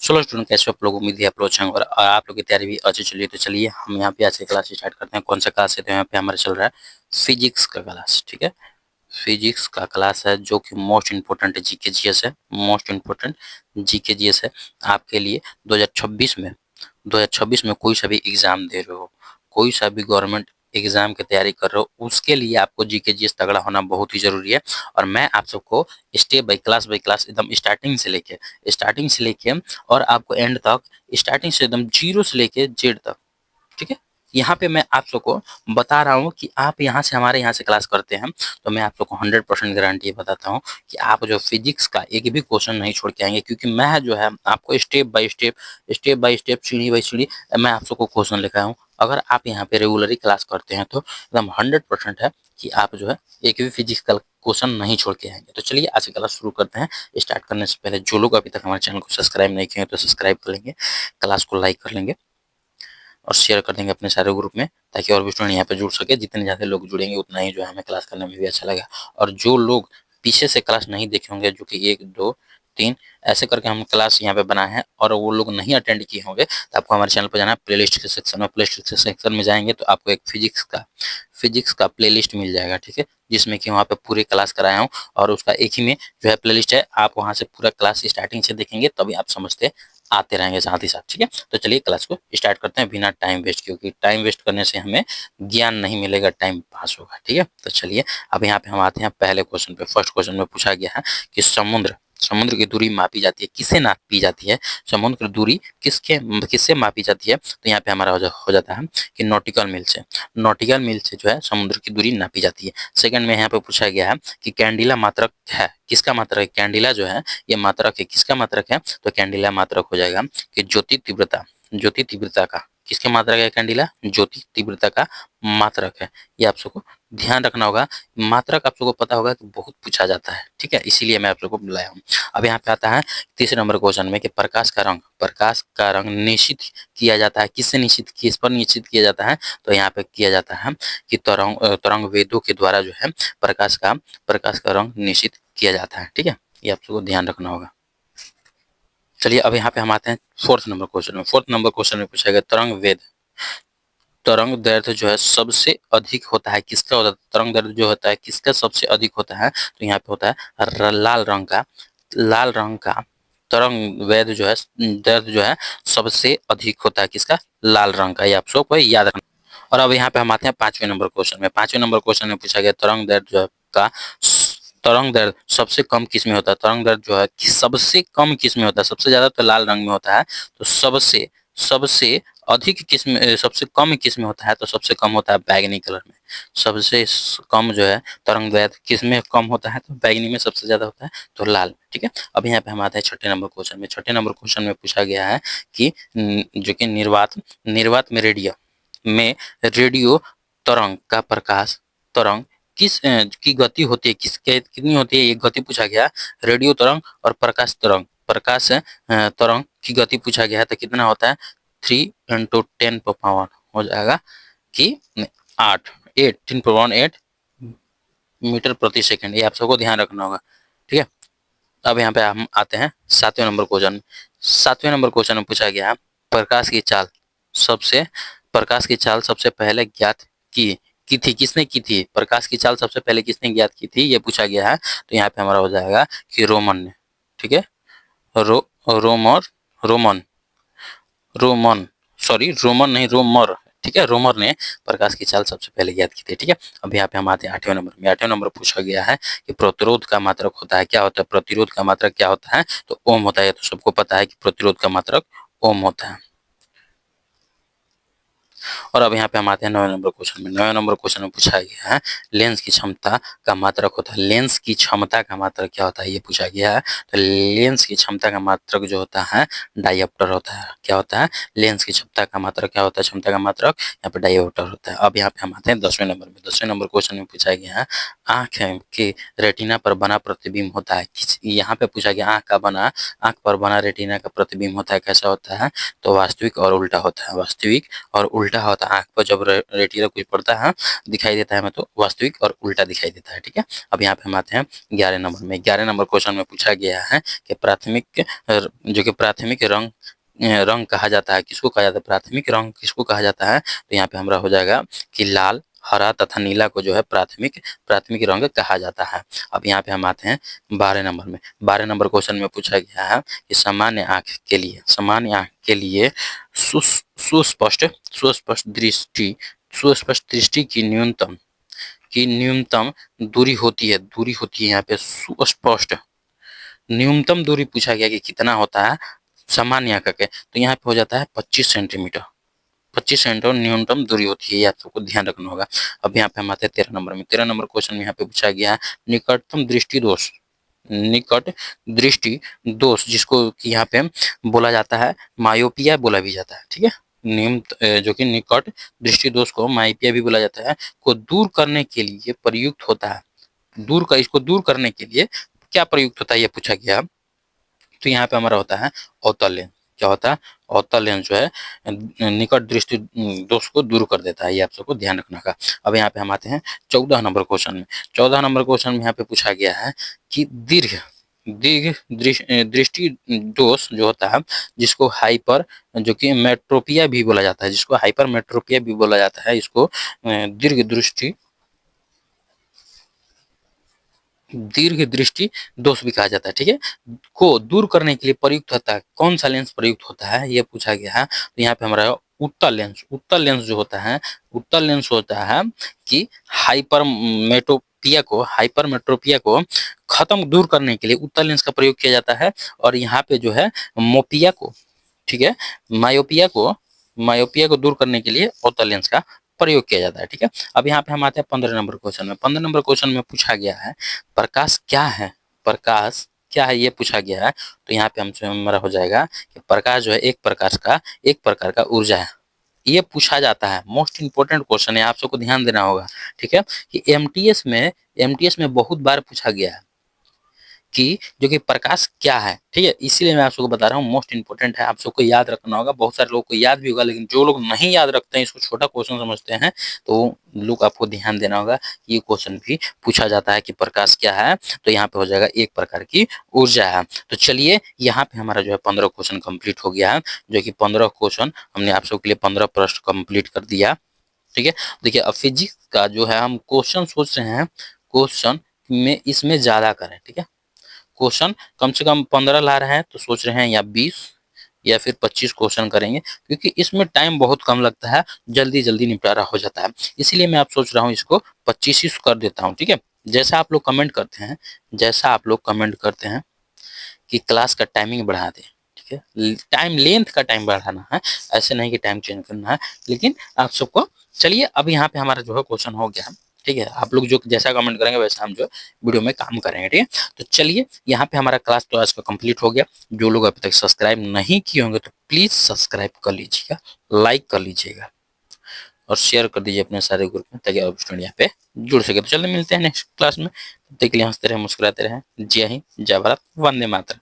सोलह स्टूडेंट कैसे आप लोग, उम्मीद है आप लोग अच्छे होंगे और आप लोग की तैयारी भी अच्छी चलिए। तो चलिए हम यहाँ पे आज से क्लास स्टार्ट करते हैं। कौन सा क्लास है? तो यहाँ पे हमारा चल रहा है फिजिक्स का क्लास। ठीक है, फिजिक्स का क्लास है जो कि मोस्ट इम्पोर्टेंट है, जीके जीएस है, मोस्ट इम्पोर्टेंट जीके जीएस है आपके लिए। 2026 में कोई सा भी एग्जाम दे रहे हो, कोई सा भी गवर्नमेंट एग्जाम की तैयारी कर रहे हो, उसके लिए आपको जीके जीएस तगड़ा होना बहुत ही जरूरी है। और मैं आप सबको स्टेप बाय क्लास एकदम स्टार्टिंग से लेके और आपको एंड तक, स्टार्टिंग से एकदम जीरो से लेके जेड तक, ठीक है, यहाँ पे मैं आप सबको बता रहा हूँ कि आप यहाँ से, हमारे यहाँ से क्लास करते हैं तो मैं आप सबको 100% गारंटी बताता हूँ कि आप जो फिजिक्स का एक भी क्वेश्चन नहीं छोड़ के आएंगे, क्योंकि मैं जो है आपको स्टेप बाय स्टेप, सीढ़ी बाय सीढ़ी मैं आप सबको क्वेश्चन लिखा हूँ। अगर आप यहाँ पे रेगुलरली क्लास करते हैं तो एकदम 100% है कि आप जो है एक भी फिजिक्स का क्वेश्चन नहीं छोड़ के आएंगे। तो चलिए आज क्लास शुरू करते हैं। स्टार्ट करने से पहले जो लोग अभी तक हमारे चैनल को सब्सक्राइब नहीं किए हैं तो सब्सक्राइब कर लेंगे, क्लास को लाइक कर लेंगे और शेयर कर देंगे अपने सारे ग्रुप में, ताकि और भी स्टूडेंट यहाँ पे जुड़ सके। जितने ज़्यादा लोग जुड़ेंगे उतना ही जो है हमें क्लास करने में भी अच्छा लगेगा। और जो लोग पीछे से क्लास नहीं देखे होंगे, जो कि 1 2 3 ऐसे करके हम क्लास यहाँ पे बनाए हैं, और वो लोग नहीं अटेंड किए होंगे, तो आपको हमारे चैनल पर जाना है। प्लेलिस्ट के सेक्शन में, प्लेलिस्ट के सेक्शन में जाएंगे तो आपको एक फिजिक्स का प्लेलिस्ट मिल जाएगा। ठीक है, जिसमें कि वहाँ पे पूरे क्लास कराया हूँ, और उसका एक ही में जो है प्लेलिस्ट है। आप वहाँ से पूरा क्लास स्टार्टिंग से देखेंगे तभी आप समझते आते रहेंगे साथ ही साथ। ठीक है, तो चलिए क्लास को स्टार्ट करते हैं बिना टाइम वेस्ट, क्योंकि टाइम वेस्ट करने से हमें ज्ञान नहीं मिलेगा, टाइम पास होगा। ठीक है, तो चलिए अब यहाँ पे हम आते हैं पहले क्वेश्चन पे। फर्स्ट क्वेश्चन में पूछा गया है कि समुद्र की दूरी मापी जाती है, किससे नापी जाती है? समुद्र की दूरी किससे मापी जाती है? तो यहाँ पे हमारा हो जाता है कि नॉटिकल मील से जो है समुद्र की दूरी नापी जाती है। सेकंड में यहाँ पे पूछा गया है कि कैंडिला मात्रक है, किसका मात्रक है? कैंडिला जो है ये मात्रक है, किसका मात्रक है? तो कैंडिला मात्रक हो जाएगा कि ज्योति तीव्रता का किसके मात्रक है? कैंडिला ज्योति तीव्रता का मात्रक है। ये आप सबको ध्यान रखना होगा। मात्रक आप सबको पता होगा कि बहुत पूछा जाता है। ठीक है, इसीलिए मैं आप लोगों को बुलाया हूँ। अब यहाँ पे आता है तीसरे नंबर क्वेश्चन में कि प्रकाश का रंग निश्चित किया जाता है, किस पर निश्चित किया जाता है? तो यहाँ पे किया जाता है कि तरंग वेदों के द्वारा जो है प्रकाश का रंग निश्चित किया जाता है। ठीक है, ये आप सबको ध्यान रखना होगा। चलिए अब यहाँ पे हम आते हैं फोर्थ नंबर क्वेश्चन में पूछा गया तरंग दैर्ध्य जो है सबसे अधिक होता है, किसका होता है? तरंग दैर्ध्य जो होता है किसका सबसे अधिक होता है? तो यहाँ पे होता है लाल रंग का तरंग दैर्ध्य जो है सबसे अधिक होता है, किसका? लाल रंग का। ये आप सबको याद रखना। और अब यहाँ पे हम आते हैं पांचवें नंबर क्वेश्चन में पूछा गया तरंग दैर्ध्य सबसे कम किस में होता है? तरंग दैर्ध्य जो है सबसे कम किस में होता है? सबसे ज्यादा तो लाल रंग में होता है, तो सबसे अधिक किस में, सबसे कम किस में होता है? तो सबसे कम होता है बैगनी कलर में। सबसे कम जो है तरंग दैर्ध्य किस में कम होता है? तो बैगनी में सबसे ज्यादा होता है, तो लाल। ठीक है, अब यहाँ पे हम आते हैं छठे नंबर क्वेश्चन में पूछा गया है कि जो कि निर्वात में रेडियो तरंग का प्रकाश तरंग की गति होती है, कितनी होती है? ये गति पूछा गया। रेडियो तरंग और प्रकाश तरंग की गति पूछा गया है, तो कितना होता है? 3 × 10⁻⁰ हो जाएगा कि 8 मीटर प्रति सेकंड। ये आप सबको ध्यान रखना होगा। ठीक है, अब यहाँ पे हम आते हैं सातवें नंबर क्वेश्चन में पूछा गया प्रकाश की चाल सबसे पहले ज्ञात की थी, किसने की थी? प्रकाश की चाल सबसे पहले किसने ज्ञात की थी, ये पूछा गया है। तो यहाँ पे हमारा हो जाएगा कि रोमन ने। ठीक है, रोमर रोमन रोमन सॉरी रोमन नहीं, रोमर। ठीक है, रोमर ने प्रकाश की चाल सबसे पहले ज्ञात की थी। ठीक है, अब यहाँ पे हम आते हैं आठवें नंबर पूछा गया है कि प्रतिरोध का मात्रक होता है, क्या होता है? प्रतिरोध का मात्रक क्या होता है? तो ओम होता है। तो सबको पता है कि प्रतिरोध का मात्रक ओम होता है। और अब यहाँ पे हम आते हैं 9वें नंबर क्वेश्चन में पूछा गया है लेंस की क्षमता का मात्रक होता है। लेंस की क्षमता का मात्रक क्या होता है, ये पूछा गया है। तो लेंस की क्षमता का मात्रक जो होता है डायोप्टर होता है। क्या होता है? लेंस की क्षमता का मात्रक क्या होता है? क्षमता का मात्रक यहाँ पे डायोप्टर होता है। अब यहाँ पे हम आते हैं 10वें नंबर क्वेश्चन में पूछा गया है आंख के रेटिना पर बना प्रतिबिंब होता है। यहाँ पे पूछा गया आंख पर बना रेटिना का प्रतिबिंब होता है, कैसा होता है? तो वास्तविक और उल्टा होता है। वास्तविक और उल्टा उल्टा होता है, आँख पर जब रेटिना कुछ पड़ता है दिखाई देता है हमें, तो वास्तविक और उल्टा दिखाई देता है, ठीक है। अब यहाँ पे हम आते हैं 11 नंबर में। 11 नंबर क्वेश्चन में पूछा गया है कि प्राथमिक जो कि प्राथमिक रंग रंग कहा जाता है, किसको कहा जाता है, प्राथमिक रंग किसको कहा जाता है। तो यहाँ पे हमारा हो जाएगा कि लाल, हरा तथा नीला को जो है प्राथमिक प्राथमिक रंग कहा जाता है। अब यहाँ पे हम आते हैं 12 नंबर में। 12 नंबर क्वेश्चन में पूछा गया है कि सामान्य आंख के लिए सुस्पष्ट सुस्पष्ट दृष्टि की न्यूनतम दूरी होती है यहाँ पे सुस्पष्ट न्यूनतम दूरी पूछा गया कि कितना होता है सामान्य आंख के, तो यहाँ पे हो जाता है 25 सेंटीमीटर। 25 सेंटीमीटर न्यूनतम दूरी होती है, ये आप सबको ध्यान रखना होगा। अब यहाँ पे हम आते हैं 13 नंबर में। 13 नंबर क्वेश्चन में यहाँ पे पूछा गया है निकटतम दृष्टि दोष, निकट दृष्टि दोष जिसको कि यहाँ पे बोला जाता है मायोपिया बोला भी जाता है, ठीक है। जो कि निकट दृष्टि दोष को मायोपिया भी बोला जाता है, को दूर करने के लिए प्रयुक्त होता है। इसको दूर करने के लिए क्या प्रयुक्त होता है, ये पूछा गया। तो यहाँ पे हमारा होता है अवतल लेंस। क्या होता है, अवतल लेंस जो है निकट दृष्टि दोष को दूर कर देता है, ये आप सबको ध्यान रखना का। अब यहाँ पे हम आते हैं 14 नंबर क्वेश्चन में। 14 नंबर क्वेश्चन में यहाँ पे पूछा गया है कि दीर्घ दीर्घ दृष्टि दोष जो होता है जिसको हाइपर जो कि मेट्रोपिया भी बोला जाता है, जिसको हाइपर मेट्रोपिया भी बोला जाता है, इसको दीर्घ दृष्टि दोष भी कहा जाता है, ठीक है। को दूर करने के लिए प्रयुक्त होता है, कौन सा लेंस प्रयुक्त होता है ये पूछा गया है। तो यहाँ पे हमारा उत्तल लेंस, उत्तल लेंस जो होता है, उत्तल लेंस होता है कि हाइपर मेट्रोपिया को खत्म दूर करने के लिए उत्तल लेंस का प्रयोग किया जाता है। और यहाँ पे जो है मोपिया को, ठीक है, मायोपिया को दूर करने के लिए अवतल लेंस का प्रयोग किया जाता है, ठीक है। अब यहाँ पे हम आते हैं 15 नंबर क्वेश्चन में। 15 नंबर क्वेश्चन में पूछा गया है प्रकाश क्या है, प्रकाश क्या है ये पूछा गया है। तो यहाँ पे हमसे हमारा हो जाएगा कि प्रकाश जो है एक प्रकार का ऊर्जा है, ये पूछा जाता है। मोस्ट इंपोर्टेंट क्वेश्चन है, आप सबको ध्यान देना होगा, ठीक है। कि एमटीएस में बहुत बार पूछा गया है कि जो कि प्रकाश क्या है, ठीक है। इसीलिए मैं आप सबको बता रहा हूँ, मोस्ट इंपोर्टेंट है, आप सबको याद रखना होगा। बहुत सारे लोगों को याद भी होगा, लेकिन जो लोग नहीं याद रखते हैं, इसको छोटा क्वेश्चन समझते हैं, तो लोग आपको ध्यान देना होगा। ये क्वेश्चन भी पूछा जाता है कि प्रकाश क्या है, तो यहाँ पे हो जाएगा एक प्रकार की ऊर्जा है। तो चलिए यहाँ पे हमारा जो है 15 क्वेश्चन कंप्लीट हो गया है, जो कि 15 क्वेश्चन हमने आप सबके लिए 15 प्रश्न कंप्लीट कर दिया, ठीक है। देखिए अब फिजिक्स का जो है हम क्वेश्चन सोच रहे हैं, क्वेश्चन में इसमें ज्यादा करें, ठीक है। क्वेश्चन कम से कम 15 ला रहे हैं, तो सोच रहे हैं या 20 या फिर 25 क्वेश्चन करेंगे, क्योंकि इसमें टाइम बहुत कम लगता है, जल्दी जल्दी निपटारा हो जाता है। इसीलिए मैं आप सोच रहा हूँ इसको 25 ही कर देता हूँ, ठीक है। जैसा आप लोग कमेंट करते हैं कि क्लास का टाइमिंग बढ़ा दें, ठीक है, टाइम लेंथ का टाइम बढ़ाना है, ऐसे नहीं कि टाइम चेंज करना है, लेकिन आप सबको। चलिए अब यहाँ पे हमारा जो है क्वेश्चन हो गया, ठीक है। आप लोग जो जैसा कमेंट करेंगे वैसा हम जो वीडियो में काम करेंगे, ठीक है। तो चलिए यहाँ पे हमारा क्लास तो आज का कंप्लीट हो गया। जो लोग अभी तक सब्सक्राइब नहीं किए होंगे तो प्लीज सब्सक्राइब कर लीजिएगा, लाइक कर लीजिएगा और शेयर कर दीजिए अपने सारे ग्रुप में, ताकि और स्टूडेंट यहाँ पे जुड़ सके। तो चलिए मिलते हैं नेक्स्ट क्लास में, तब तक के लिए हंसते रहे, मुस्कुराते रहे। जय हिंद, जय भारत, वंदे मातरम।